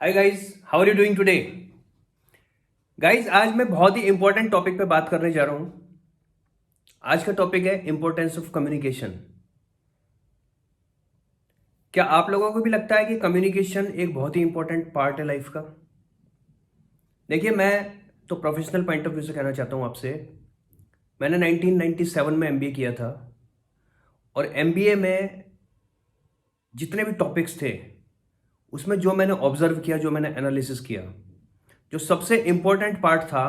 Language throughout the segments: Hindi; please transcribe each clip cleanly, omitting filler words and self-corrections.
Hi guys, how are you doing today? Guys, आज मैं बहुत ही इंपॉर्टेंट टॉपिक पे बात करने जा रहा हूं। आज का टॉपिक है इंपॉर्टेंस ऑफ कम्युनिकेशन। क्या आप लोगों को भी लगता है कि कम्युनिकेशन एक बहुत ही इंपॉर्टेंट पार्ट है लाइफ का? देखिए, मैं तो प्रोफेशनल पॉइंट ऑफ व्यू से कहना चाहता हूं आपसे। मैंने 1997 में एमबीए किया था और एमबीए में जितने भी टॉपिक्स थे उसमें जो मैंने ऑब्जर्व किया, जो मैंने एनालिसिस किया, जो सबसे इंपॉर्टेंट पार्ट था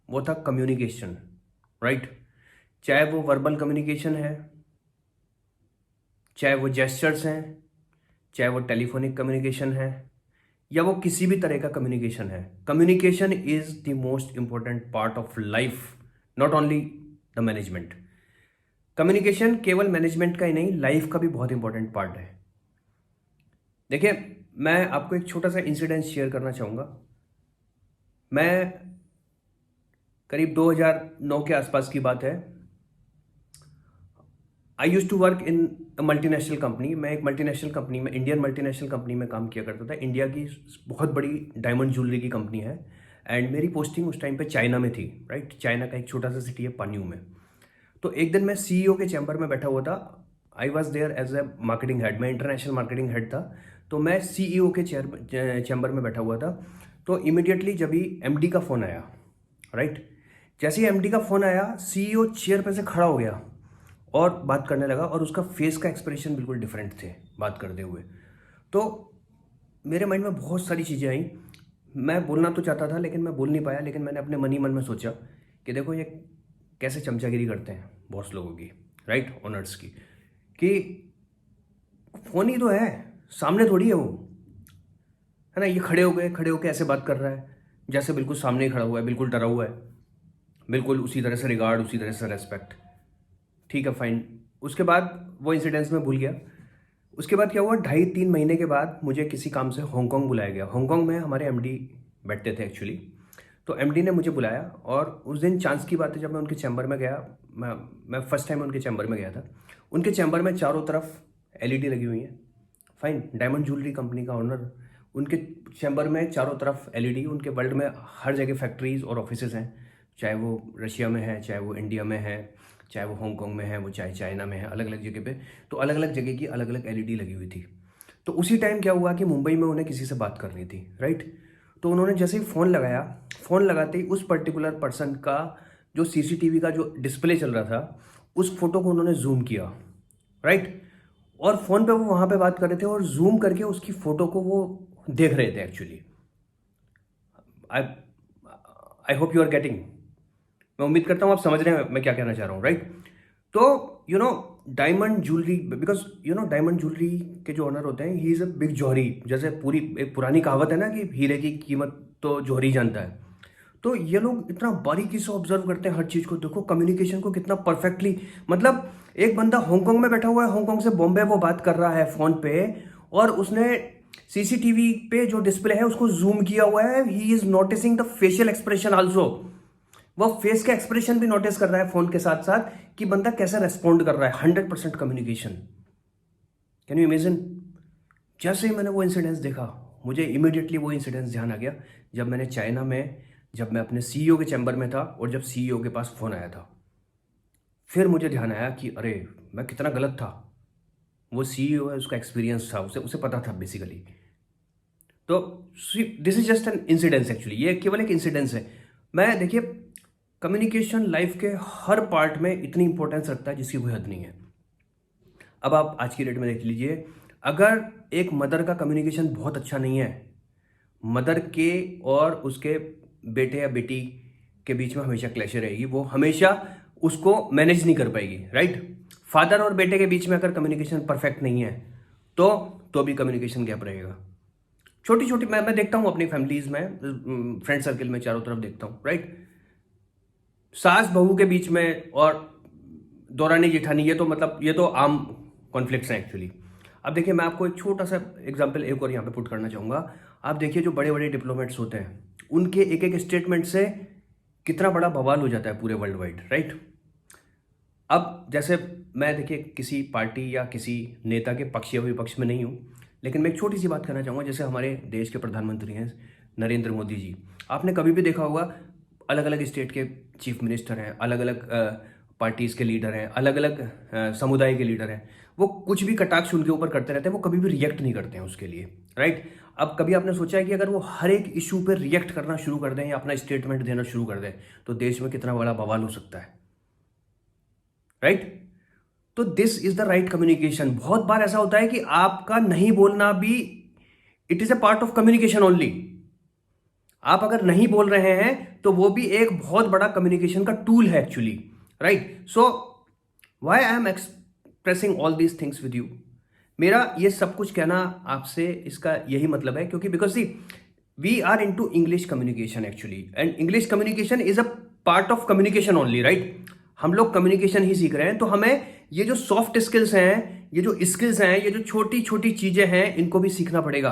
वो था कम्युनिकेशन। राइट? चाहे वो वर्बल कम्युनिकेशन है, चाहे वो जेस्चर्स हैं, चाहे वो टेलीफोनिक कम्युनिकेशन है, या वो किसी भी तरह का कम्युनिकेशन है। Communication is the most important part of life, not only the management. Communication केवल मैनेजमेंट का ही नहीं, लाइफ का भी बहुत इंपॉर्टेंट पार्ट है। देखिए, मैं आपको एक छोटा सा इंसिडेंट शेयर करना चाहूँगा। मैं करीब 2009 के आसपास की बात है। I use to work in multinational company. मैं एक मल्टीनेशनल कंपनी में, इंडियन मल्टीनेशनल कंपनी में काम किया करता था। इंडिया की बहुत बड़ी डायमंड ज्वेलरी की कंपनी है एंड मेरी पोस्टिंग उस टाइम पे चाइना में थी। राइट? चाइना का एक छोटा सा सिटी है पान्यू में। तो एक दिन मैं सीईओ के चैम्बर में बैठा हुआ था। I was there as a marketing head. मैं इंटरनेशनल मार्केटिंग हेड था। तो मैं सीईओ के चैम्बर में बैठा हुआ था। तो इमिडिएटली जब ही एमडी का फ़ोन आया, राइट, जैसे ही एमडी का फ़ोन आया, सीईओ चेयर पे से खड़ा हो गया और बात करने लगा और उसका फेस का एक्सप्रेशन बिल्कुल डिफरेंट थे बात करते हुए। तो मेरे माइंड में बहुत सारी चीज़ें आई। मैं बोलना तो चाहता था लेकिन मैं बोल नहीं पाया। लेकिन मैंने अपने मन ही मन में सोचा कि देखो, ये कैसे चमचागिरी करते हैं बॉस लोगों की, राइट, ओनर्स की, कि फ़ोन ही तो है, सामने थोड़ी है वो, है ना। ये खड़े होके ऐसे बात कर रहा है जैसे बिल्कुल सामने ही खड़ा हुआ है, बिल्कुल डरा हुआ है, बिल्कुल उसी तरह से रिगार्ड, उसी तरह से रेस्पेक्ट। ठीक है, फाइन। उसके बाद वो इंसिडेंट्स में भूल गया। उसके बाद क्या हुआ, 2.5-3 महीने के बाद मुझे किसी काम से हांगकांग बुलाया गया। हांगकांग में हमारे एमडी बैठते थे एक्चुअली। तो एमडी ने मुझे बुलाया और उस दिन चांस की बात है, जब मैं उनके चैम्बर में गया, मैं फर्स्ट टाइम उनके चैम्बर में गया था। उनके चैम्बर में चारों तरफ एलईडी लगी हुई है। फाइन, डायमंड ज्वेलरी कंपनी का ओनर, उनके चैम्बर में चारों तरफ एलईडी। उनके वर्ल्ड में हर जगह फैक्ट्रीज और ऑफिसेज हैं, चाहे वो रशिया में है, चाहे वो इंडिया में है, चाहे वो हांगकांग में है, वो चाहे चाइना में है, अलग अलग जगह पे। तो अलग अलग जगह की अलग अलग एलईडी लगी हुई थी। तो उसी टाइम क्या हुआ कि मुंबई में उन्हें किसी से बात करनी थी, राइट। तो उन्होंने जैसे ही फ़ोन लगाया, फ़ोन लगाते ही उस पर्टिकुलर पर्सन का जो सीसीटीवी का जो डिस्प्ले चल रहा था, उस फोटो को उन्होंने जूम किया, राइट। और फ़ोन पे वो वहाँ पे बात कर रहे थे और जूम करके उसकी फ़ोटो को वो देख रहे थे actually. I I hope you are getting. मैं उम्मीद करता हूँ आप समझ रहे हैं मैं क्या कहना चाह रहा हूँ, राइट। तो you know diamond jewellery, because diamond jewellery के जो ओनर होते हैं, ही इज़ अ बिग जौहरी। जैसे पूरी एक पुरानी कहावत है ना कि हीरे की कीमत तो जौहरी जानता है। तो ये लोग इतना बारीकी से ऑब्जर्व करते हैं हर चीज़ को। देखो कम्युनिकेशन को कितना परफेक्टली, मतलब एक बंदा हांगकांग में बैठा हुआ है, हांगकांग से बॉम्बे वो बात कर रहा है फ़ोन पे, और उसने सीसीटीवी पे जो डिस्प्ले है उसको जूम किया हुआ है। He is noticing the facial expression also. वो फेस का एक्सप्रेशन भी नोटिस कर रहा है फोन के साथ साथ कि बंदा कैसा रेस्पॉन्ड कर रहा है। 100% कम्युनिकेशन। Can you imagine? जैसे ही मैंने वो इंसिडेंस देखा, मुझे इमीडिएटली वो इंसिडेंस ध्यान आ गया जब मैंने चाइना में, जब मैं अपने सीईओ के चैम्बर में था और जब सीईओ के पास फोन आया था। फिर मुझे ध्यान आया कि अरे, मैं कितना गलत था। वो सीईओ है, उसका एक्सपीरियंस था, उसे उसे पता था बेसिकली। तो this is just an incidence actually, ये केवल एक इंसिडेंस है। मैं, देखिए, कम्युनिकेशन लाइफ के हर पार्ट में इतनी इंपॉर्टेंस रखता है जिसकी कोई हद नहीं है। अब आप आज की डेट में देख लीजिए, अगर एक मदर का कम्युनिकेशन बहुत अच्छा नहीं है, मदर के और उसके बेटे या बेटी के बीच में हमेशा क्लैश रहेगी। वो हमेशा उसको मैनेज नहीं कर पाएगी, राइट। फादर और बेटे के बीच में अगर कम्युनिकेशन परफेक्ट नहीं है तो भी कम्युनिकेशन गैप रहेगा। छोटी छोटी मैं देखता हूँ अपनी फैमिलीज में, फ्रेंड सर्कल में, चारों तरफ देखता हूँ, राइट। सास बहू के बीच में और दौरानी जेठानी, ये तो मतलब ये तो आम कॉन्फ्लिक्ट्स हैं एक्चुअली। अब देखिए, मैं आपको एक छोटा सा एग्जांपल एक और यहाँ पे पुट करना चाहूँगा। आप देखिए, जो बड़े बड़े डिप्लोमेट्स होते हैं, उनके एक एक स्टेटमेंट से कितना बड़ा बवाल हो जाता है पूरे वर्ल्ड वाइड, राइट। अब जैसे मैं, देखिए, किसी पार्टी या किसी नेता के पक्ष या विपक्ष में नहीं हूँ, लेकिन मैं एक छोटी सी बात करना चाहूँगा, जैसे हमारे देश के प्रधानमंत्री हैं नरेंद्र मोदी जी, आपने कभी भी देखा होगा अलग अलग स्टेट के चीफ मिनिस्टर हैं, अलग अलग पार्टीज़ के लीडर हैं, अलग अलग समुदाय के लीडर हैं, वो कुछ भी कटाक्ष उनके ऊपर करते रहते हैं, वो कभी भी रिएक्ट नहीं करते हैं उसके लिए, राइट। अब कभी आपने सोचा है कि अगर वो हर एक इशू पर रिएक्ट करना शुरू कर दें या अपना स्टेटमेंट देना शुरू कर दें तो देश में कितना बड़ा बवाल हो सकता है, राइट। तो this is the right communication. बहुत बार ऐसा होता है कि आपका नहीं बोलना भी it is a part of communication only. आप अगर नहीं बोल रहे हैं तो वो भी एक बहुत बड़ा कम्युनिकेशन का टूल है actually, right. So why I am expressing all these things with you, मेरा ये सब कुछ कहना आपसे इसका यही मतलब है क्योंकि because see we are into English communication actually, and English communication is a part of communication only, right. हम लोग कम्युनिकेशन ही सीख रहे हैं, तो हमें ये जो सॉफ्ट स्किल्स हैं, ये जो स्किल्स हैं, ये जो छोटी छोटी चीजें हैं, इनको भी सीखना पड़ेगा,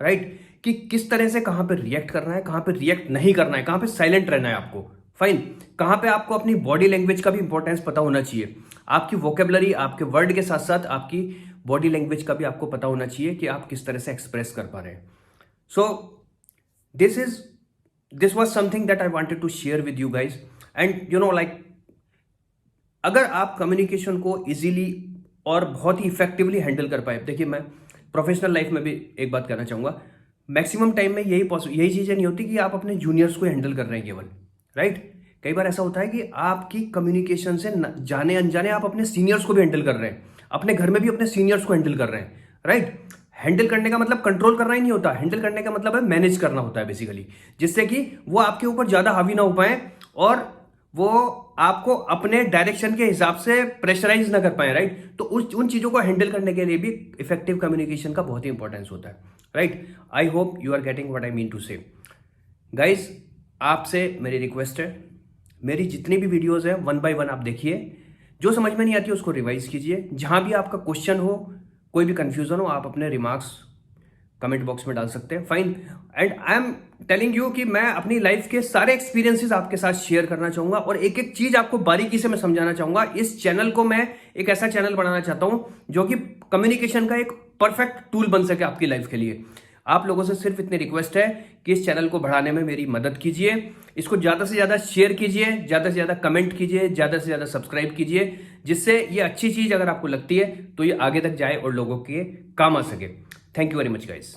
राइट। कि किस तरह से कहां पे रिएक्ट करना है, कहां पे रिएक्ट नहीं करना है, कहां पे साइलेंट रहना है आपको, फाइन। कहां पे आपको अपनी बॉडी लैंग्वेज का भी इंपॉर्टेंस पता होना चाहिए, आपकी वोकेबलरी, आपके वर्ड के साथ साथ आपकी बॉडी लैंग्वेज का भी आपको पता होना चाहिए कि आप किस तरह से एक्सप्रेस कर पा रहे हैं। So this was something that I wanted to share with you guys, and you know like अगर आप कम्युनिकेशन को इजीली और बहुत ही इफेक्टिवली हैंडल कर पाए, देखिए मैं प्रोफेशनल लाइफ में भी एक बात कहना चाहूँगा, मैक्सिमम टाइम में यही चीज़ें नहीं होती कि आप अपने जूनियर्स को हैंडल कर रहे हैं केवल, राइट। कई बार ऐसा होता है कि आपकी कम्युनिकेशन से जाने अनजाने आप अपने सीनियर्स को भी हैंडल कर रहे हैं, अपने घर में भी अपने सीनियर्स को हैंडल कर रहे हैं, राइट। हैंडल करने का मतलब कंट्रोल करना ही नहीं होता, हैंडल करने का मतलब है मैनेज करना होता है बेसिकली, जिससे कि वो आपके ऊपर ज़्यादा हावी ना हो पाए और वो आपको अपने डायरेक्शन के हिसाब से प्रेशराइज ना कर पाए, राइट। तो उन चीज़ों को हैंडल करने के लिए भी इफेक्टिव कम्युनिकेशन का बहुत ही इंपॉर्टेंस होता है, right. I hope you are getting what I mean to say. Guys, आपसे मेरी रिक्वेस्ट है, मेरी जितनी भी वीडियोज़ हैं 1 बाय 1 आप देखिए, जो समझ में नहीं आती उसको रिवाइज कीजिए, जहां भी आपका क्वेश्चन हो, कोई भी कंफ्यूजन हो, आप अपने रिमार्क्स कमेंट बॉक्स में डाल सकते हैं, fine. And I am telling you कि मैं अपनी लाइफ के सारे एक्सपीरियंसेस आपके साथ शेयर करना चाहूंगा और एक एक चीज आपको बारीकी से मैं समझाना चाहूंगा। इस चैनल को मैं एक ऐसा चैनल बनाना चाहता हूं जो कि कम्युनिकेशन का एक परफेक्ट टूल बन सके आपकी लाइफ के लिए। आप लोगों से सिर्फ इतनी रिक्वेस्ट है कि इस चैनल को बढ़ाने में मेरी मदद कीजिए, इसको ज़्यादा से ज़्यादा शेयर कीजिए, ज़्यादा से ज़्यादा कमेंट कीजिए, ज़्यादा से ज़्यादा सब्सक्राइब कीजिए, जिससे ये अच्छी चीज़ अगर आपको लगती है तो ये आगे तक जाए और लोगों के काम आ सके। Thank you very much guys.